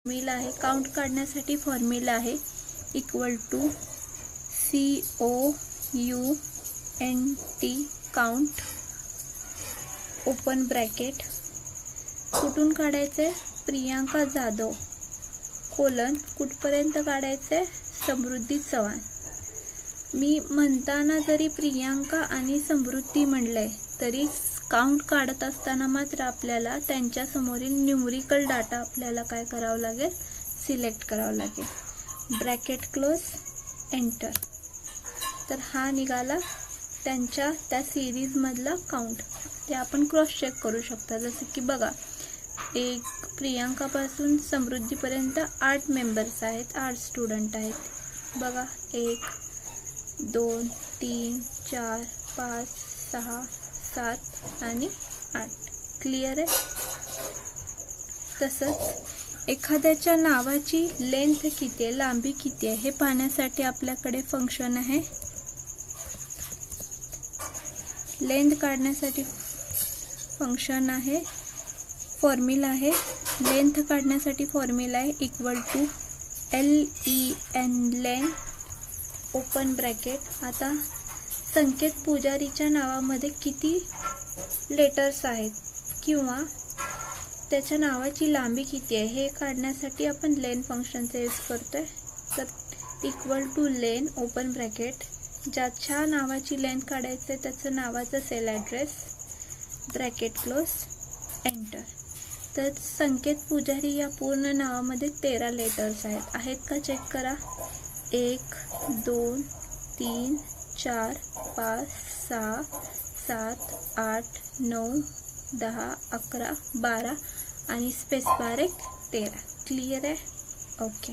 Formula आहे, count काढण्यासाठी formula आहे equal to COUNT count open bracket कुठून काढायचे प्रियांका जाधव कोलन कुठपर्यंत काढायचे समृद्धी चव्हाण। मी म्हणताना जरी प्रियांका आणि समृद्धी म्हणलंय तरी काउंट काढत असताना मात्र आपल्याला त्यांच्या समोरील न्यूमरिकल डाटा आपल्याला काय करावं लागेल सिलेक्ट करावं लागेल। Bracket close enter. तर हा निघाला त्यांच्या त्या सिरीज मधला काउंट। ते आपण क्रॉस चेक करू शकता। जसं की बघा एक प्रियांकापासून समृद्धीपर्यंत 8 मेंबर्स आहेत, 8 स्टुडंट आहेत। बघा 1 2 3 4 5 6 7 आणि 8 क्लिअर आहे। तसंच एखाद्याच्या नावाची लेंथ किती आहे लांबी किती आहे हे पाहण्यासाठी आपल्याकडे फंक्शन आहे। लेंथ काढण्यासाठी फंक्शन आहे फॉर्म्युला आहे। लेंथ काढण्यासाठी फॉर्म्युला आहे equal to LEN len open bracket. आता संकेत पुजारीच्या नावामध्ये किती लेटर्स आहेत किंवा त्याच्या नावाची लांबी किती आहे हे काढण्यासाठी आपण लेन फंक्शनचा यूज करतोय। तर equal to len open bracket ज्याच्या नावाची लेंथ काढायचं आहे त्याचं नावाचं cell address bracket close enter. तर संकेत पुजारी या पूर्ण नावामध्ये 13 लेटर्स आहेत का चेक करा। 1 2 3 4 5 6 7 8 9 10 11 12 आणि स्पेस बार 13 क्लिअर आहे ओके।